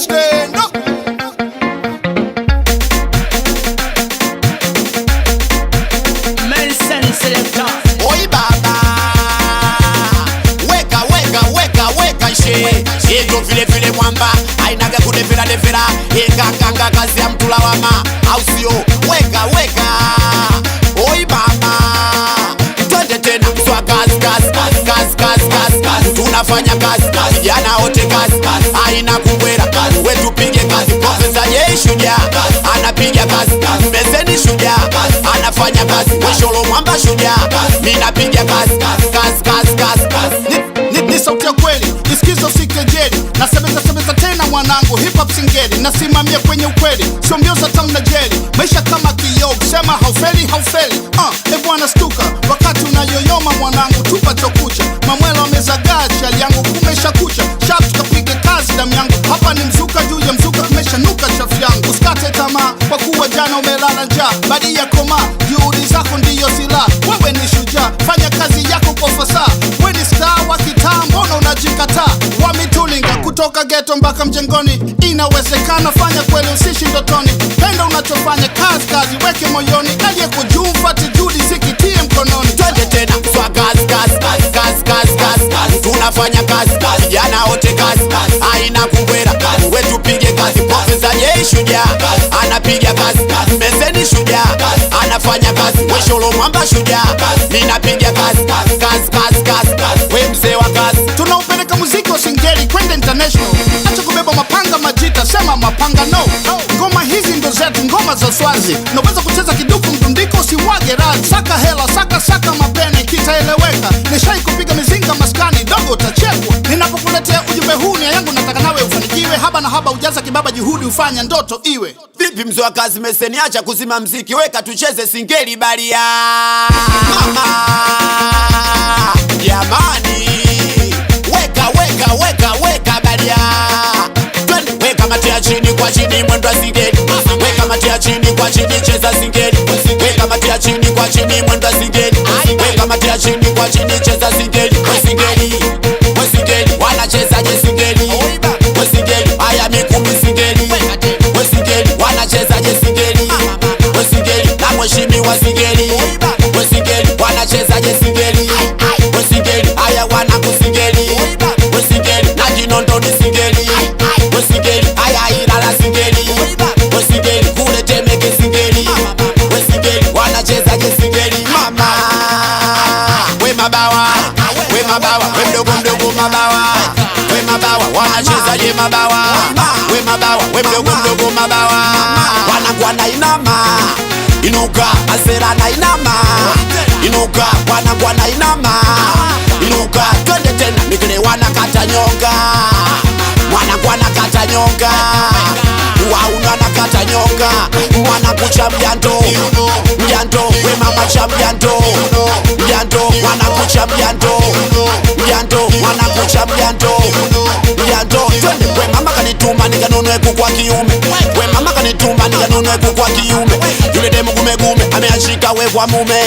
stand up. Nelson Selector. Oi baba, weka weka weka weka she ito vile vile mwamba ainaga kudefera defera ikakanga kazi ya mtu lawama au sio? Weka weka. Oi baba, twende tena kwa kazi kazi kazi kazi kazi kazi kazi, tunafanya kazi kazi vijana wote kazi kazi, aina kubwera kazi, wetu pige kazi. Profesa Jay shujaa anapiga kazi kazi, Meseni shujaa anafanya kazi, Wesholo mwamba shujaa mimi napiga kazi kazi kazi kazi kazi. Ni sauti ya kweli, isikizo sikejeli. Nasebeza tena mwanangu, hip hop singeli. Nasimamia kwenye ukweli, sio mbio za tamu na jeli. Maisha kama kioo, kusema haufeli haufeli. Bwana stuka, wakati unayoyoma mwanangu, tupa chokucha. Mamwela wamezagaa, chali yangu kumesha kucha. Sharp tukapige kazi damu yangu, hapa ni mzuka juu ya mzuka, kumesha nuka chafu yangu. Usikate tamaa, kwa kuwa jana umelala njaa. Badi ya koma, juhudi zako ndiyo silaha. Wewe ni shujaa, fanya kazi yako kwa fasaha. Wewe ni star wa kitaa, mbona unajikataa? Wamitulinga kutoka ghetto mpaka mjengoni, inawezekana, fanya kweli usishi ndotoni. Penda unachofanya, kazi kazi weke moyoni, aliyekujuu mfuate juhudi zikitie mkononi. Twende tena kwa kazi kazi kazi kazi kazi kazi kazi, tunafanya kazi kazi vijana wote kazi kazi, aina kubwera kazi, wetu pige kazi. Profesa Jay shujaa anapiga kazi kazi, Meseni shujaa anafanya kazi, Wesholo mwamba shujaa mimi napiga kazi kazi kazi kazi kazi. We mzee wa kazi, tunaupeleka muziki wa singeli kwenda international. Acha kubeba mapanga majita, sema mapanga no. Ngoma hizi ndo zetu, ngoma za Swazi. Naweza kucheza kiduku mdundiko, usiwage radhi. Saka hela, saka mapene, kitaeleweka. Nishai kupiga mizinga maskani, dogo utachekwa. Ninapokuletea ujumbe huu, nia yangu nataka nawe ufanikiwe. Haba na haba ujaza kibaba, juhudi ufanya ndoto iwe. vipi mzee wa kazi Meseni, acha kuzima mziki, weka tucheze singeli baria. Mama jamani, weka weka weka weka baria. Twende weka matia chini kwa chini, mwendo wa singeli. Weka matia chini kwa chini, cheza singeli. Weka matia chini kwa chini, mwendo wa singeli. Weka matia chini kwa chini, cheza singeli. Singeli singeli, wanacheza je singeli. Singeli haya mikumi singeli. Singeli wanacheza je singeli. Singeli na mheshimiwa singeli. Singeli wanacheza je singeli. Singeli haya wana kusingeli. Singeli na Kinondo ni singeli. Singeli haya Ilala singeli. Singeli kule Temeke singeli. Singeli wanacheza je singeli. Mama we mabawa, we mabawa, we mdogo mdogo mabawa. We mabawa wanacheza je mabawa. We mabawa, we mdogo mdogo mabawa. Wanangwa na inama, inuka asera na inama. Inuka wanangwa na inama. Inuka twende tena mikile wanakata nyonga. Wanangwa nakata nyonga. Wauna nakata nyonga. Wanakucha mjando. Mjando we mama cha mjando. Mjando wanakucha mjando. Mjando wanakucha mjando. Mjando twende. We mama kanituma nikanunue kuku wa kiume. We mama kanituma nikanunue kuku wa kiume. Yule demu gume gume ameashika we kwa mume.